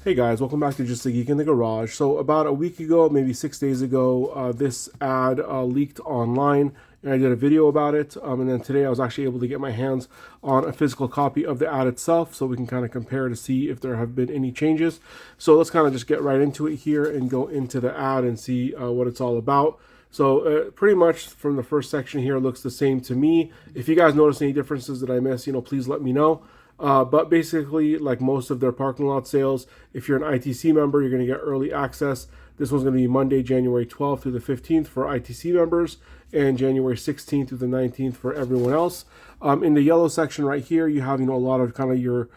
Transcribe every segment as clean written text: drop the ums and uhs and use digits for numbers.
Hey guys, welcome back to Just a Geek in the Garage. So about a week ago, maybe 6 days ago, this ad leaked online and I did a video about it. And then today I was actually able to get my hands on a physical copy of the ad itself so we can kind of compare to see if there have been any changes. So let's kind of just get right into it here and go into the ad and see what it's all about. So pretty much from the first section here, it looks the same to me. If you guys notice any differences that I missed, please let me know. But basically, like most of their parking lot sales, if you're an ITC member, you're going to get early access. This one's going to be Monday, January 12th through the 15th for ITC members, and January 16th through the 19th for everyone else. In the yellow section right here, you have a lot of kind of your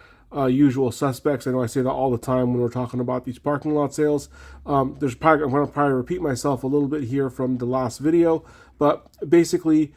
usual suspects. I know I say that all the time when we're talking about these parking lot sales. I'm going to probably repeat myself a little bit here from the last video, but basically,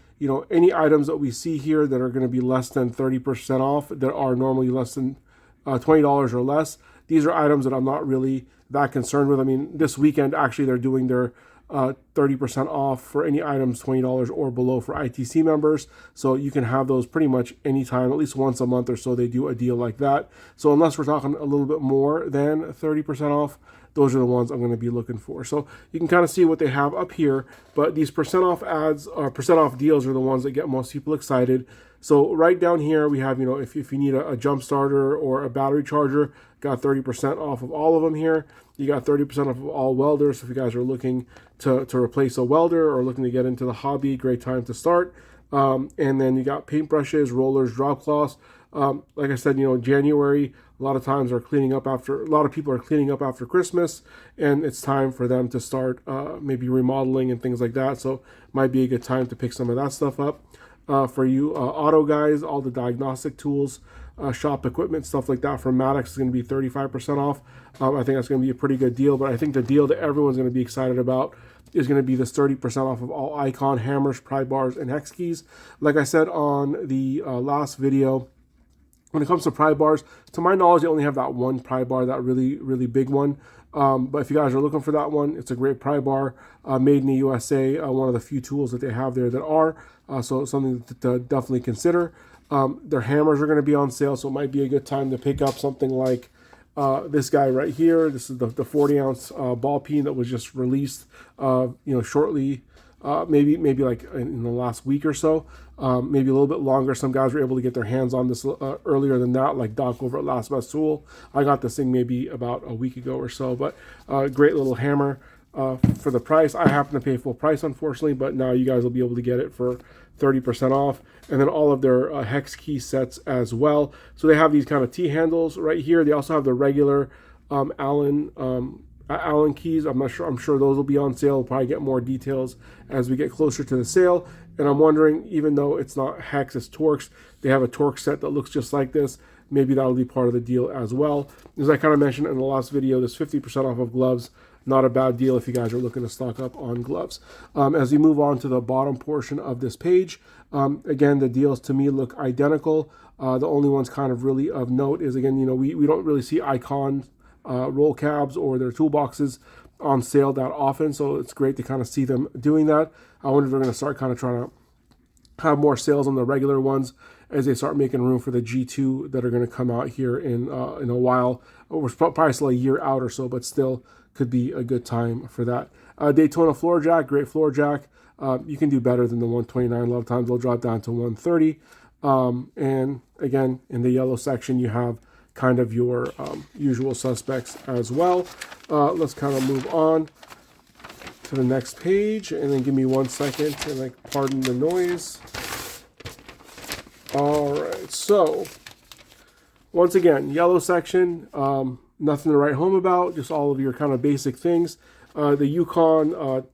any items that we see here that are going to be less than 30% off, that are normally less than $20 or less, these are items that I'm not really that concerned with. I mean, this weekend, actually, they're doing their 30% off for any items $20 or below for ITC members. So you can have those pretty much anytime, at least once a month or so, they do a deal like that. So unless we're talking a little bit more than 30% off, those are the ones I'm going to be looking for. So you can kind of see what they have up here, but these percent off ads or percent off deals are the ones that get most people excited. So right down here, we have, if you need a jump starter or a battery charger, got 30% off of all of them here. You got 30% off of all welders. So if you guys are looking to replace a welder or looking to get into the hobby, great time to start. And then you got paintbrushes, rollers, drop cloths. Like I said, January, a lot of times a lot of people are cleaning up after Christmas, and it's time for them to start maybe remodeling and things like that. So it might be a good time to pick some of that stuff up. For you auto guys, all the diagnostic tools, shop equipment, stuff like that from Maddox is going to be 35% off. I think that's going to be a pretty good deal, but I think the deal that everyone's going to be excited about is going to be this 30% off of all Icon hammers, pry bars, and hex keys. Like I said on the last video, when it comes to pry bars, to my knowledge, they only have that one pry bar, that really, really big one. But if you guys are looking for that one, it's a great pry bar, made in the USA, one of the few tools that they have there that are, so something to definitely consider. Their hammers are going to be on sale, so it might be a good time to pick up something like this guy right here. This is the 40-ounce ball peen that was just released, shortly, maybe like in the last week or so, maybe a little bit longer. Some guys were able to get their hands on this earlier than that, like Doc over at Last Best Tool. I got this thing maybe about a week ago or so, but great little hammer for the price. I happen to pay full price, unfortunately, but now you guys will be able to get it for 30% off. And then all of their hex key sets as well. So they have these kind of T-handles right here. They also have the regular Allen keys. I'm sure those will be on sale. We'll probably get more details as we get closer to the sale. And I'm wondering, even though it's not hex, it's Torx, they have a Torx set that looks just like this. Maybe that'll be part of the deal as well. As I kind of mentioned in the last video, this 50% off of gloves, not a bad deal if you guys are looking to stock up on gloves. As we move on to the bottom portion of this page, again, the deals to me look identical. The only ones kind of really of note is, again, we don't really see Icon roll cabs or their toolboxes on sale that often, so it's great to kind of see them doing that. I wonder if they're going to start kind of trying to have more sales on the regular ones as they start making room for the G2 that are going to come out here in a while. We're probably still a year out or so, but still could be a good time for that. Daytona floor jack, great floor jack. You can do better than the 129. A lot of times they'll drop down to 130. And again, in the yellow section, you have kind of your usual suspects as well. Let's kind of move on to the next page, and then give me 1 second and pardon the noise. All right, so once again, yellow section, nothing to write home about, just all of your kind of basic things. The Yukon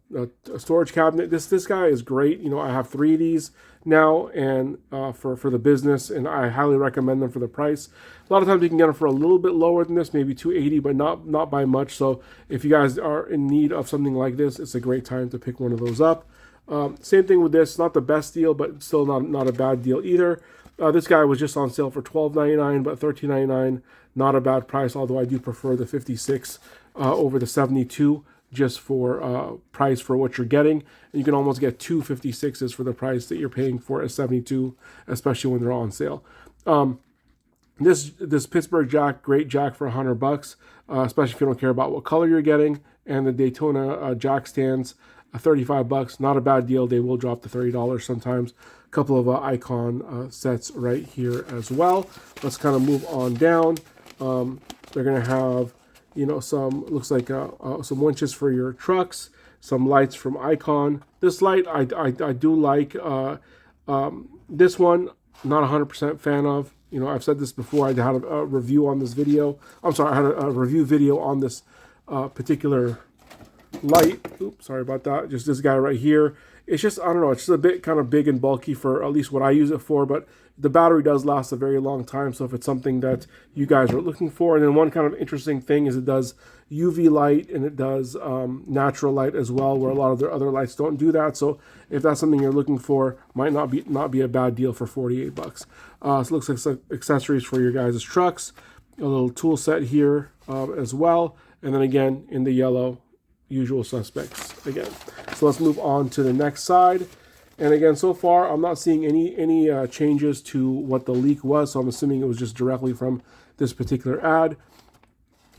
storage cabinet, this guy is great. I have 3 of these now, and for the business, and I highly recommend them for the price. A lot of times you can get them for a little bit lower than this, maybe $280, but not by much. So if you guys are in need of something like this, it's a great time to pick one of those up. Same thing with this, not the best deal, but still not a bad deal either. This guy was just on sale for $12.99, but $13.99, not a bad price, although I do prefer the 56 over the 72. Just for price for what you're getting. And you can almost get 2 56s for the price that you're paying for a 72, especially when they're on sale. This Pittsburgh jack, great jack for $100, especially if you don't care about what color you're getting. And the Daytona jack stands, $35, not a bad deal. They will drop to $30 sometimes. A couple of icon sets right here as well. Let's kind of move on down. They're gonna have, you know, some, looks like some winches for your trucks, some lights from Icon. This light I do like. This one, not 100% fan of. You know, I've said this before. I had a review on this video. I'm sorry, I had a review video on this particular light. Oops, sorry about that. Just this guy right here. It's just, I don't know, it's just a bit kind of big and bulky for at least what I use it for, but the battery does last a very long time, so if it's something that you guys are looking for. And then one kind of interesting thing is it does UV light and it does natural light as well, where a lot of their other lights don't do that. So if that's something you're looking for, might not be a bad deal for $48. So it looks like some accessories for your guys' trucks, a little tool set here as well, and then again in the yellow, usual suspects again. So let's move on to the next side. And again, so far I'm not seeing any changes to what the leak was, so I'm assuming it was just directly from this particular ad.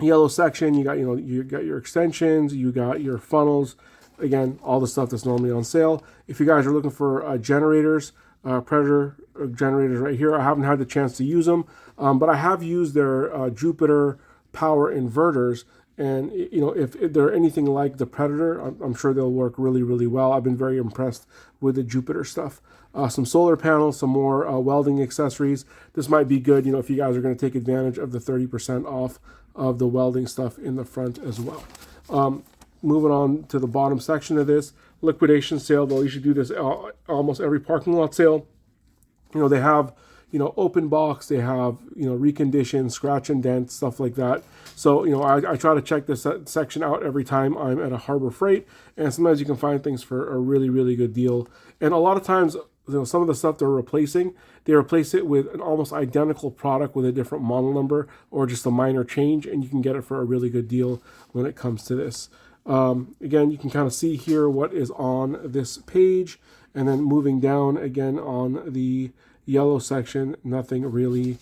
Yellow section, you got your extensions, you got your funnels, again, all the stuff that's normally on sale. If you guys are looking for generators, Predator generators right here, I haven't had the chance to use them, but I have used their Jupiter power inverters. And, you know, if they're anything like the Predator, I'm sure they'll work really, really well. I've been very impressed with the Jupiter stuff. Some solar panels, some more welding accessories. This might be good, you know, if you guys are going to take advantage of the 30% off of the welding stuff in the front as well. Moving on to the bottom section of this, liquidation sale. They'll usually do this almost every parking lot sale. You know, they have, you know, open box, they have, you know, reconditioned, scratch and dent, stuff like that. So, you know, I try to check this section out every time I'm at a Harbor Freight, and sometimes you can find things for a really, really good deal. And a lot of times, you know, some of the stuff they're replacing, they replace it with an almost identical product with a different model number or just a minor change, and you can get it for a really good deal when it comes to this. Again, you can kind of see here what is on this page, and then moving down again on the yellow section, nothing really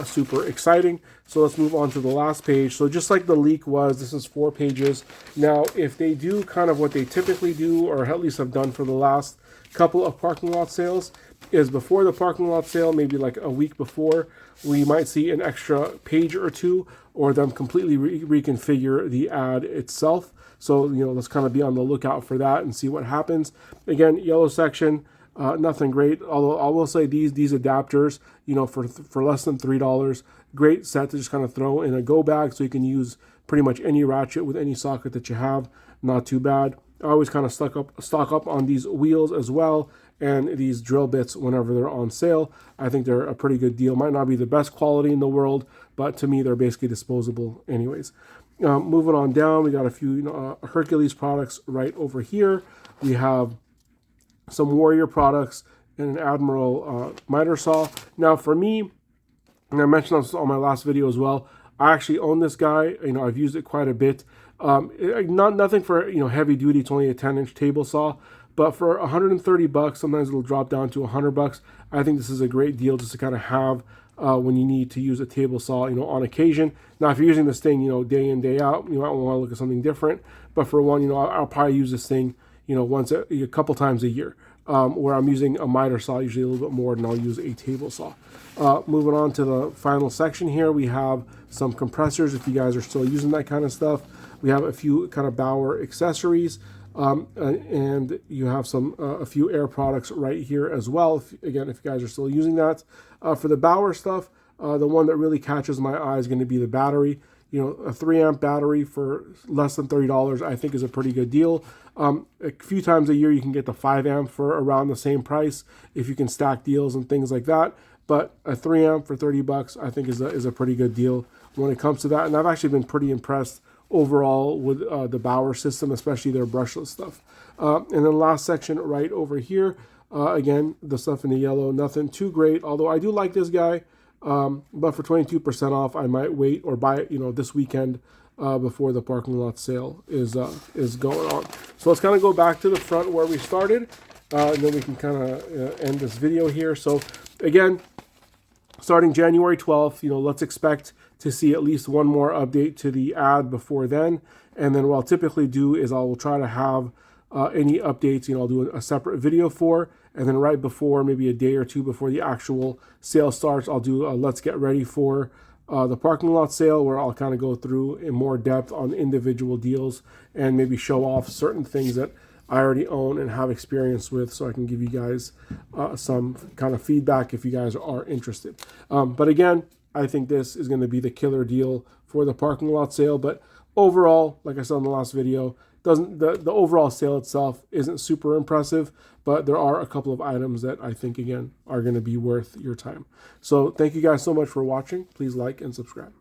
super exciting. So let's move on to the last page. So just like the leak was, this is 4 pages. Now, if they do kind of what they typically do, or at least have done for the last couple of parking lot sales, is before the parking lot sale, maybe like a week before, we might see an extra page or two, or them completely reconfigure the ad itself. So, you know, let's kind of be on the lookout for that and see what happens. Again, yellow section, nothing great. Although I will say these adapters, you know, for less than $3, great set to just kind of throw in a go bag, so you can use pretty much any ratchet with any socket that you have. Not too bad. I always kind of stock up on these wheels as well, and these drill bits whenever they're on sale. I think they're a pretty good deal. Might not be the best quality in the world, but to me they're basically disposable anyways. Moving on down, we got a few, you know, Hercules products right over here. We have some Warrior products and an Admiral miter saw. Now for me, and I mentioned this on my last video as well, I actually own this guy. You know, I've used it quite a bit. Nothing for, you know, heavy duty. It's only a 10-inch table saw, but for $130, sometimes it'll drop down to $100. I think this is a great deal just to kind of have when you need to use a table saw, you know, on occasion. Now, if you're using this thing, you know, day in, day out, you might want to look at something different. But for one, you know, I'll probably use this thing, you know, once a couple times a year. Where I'm using a miter saw usually a little bit more than I'll use a table saw. Moving on to the final section here, we have some compressors if you guys are still using that kind of stuff. We have a few kind of Bauer accessories, and you have a few air products right here as well. If you guys are still using that. For the Bauer stuff, the one that really catches my eye is going to be the battery. You know, a 3-amp battery for less than $30, I think, is a pretty good deal. A few times a year, you can get the 5-amp for around the same price if you can stack deals and things like that. But a 3-amp for $30, I think, is a pretty good deal when it comes to that. And I've actually been pretty impressed overall with the Bauer system, especially their brushless stuff. And then last section right over here, again, the stuff in the yellow, nothing too great. Although I do like this guy. But for 22% off, I might wait or buy it, you know, this weekend before the parking lot sale is going on. So let's kind of go back to the front where we started, and then we can kind of end this video here. So again, starting January 12th, let's expect to see at least one more update to the ad before then. And then what I'll typically do is I will try to have any updates, I'll do a separate video for, and then right before, maybe a day or two before the actual sale starts, I'll do a let's get ready for the parking lot sale, where I'll kind of go through in more depth on individual deals and maybe show off certain things that I already own and have experience with, so I can give you guys some kind of feedback if you guys are interested. But again, I think this is going to be the killer deal for the parking lot sale. But overall, like I said in the last video, the overall sale itself isn't super impressive, but there are a couple of items that I think, again, are going to be worth your time. So thank you guys so much for watching. Please like and subscribe.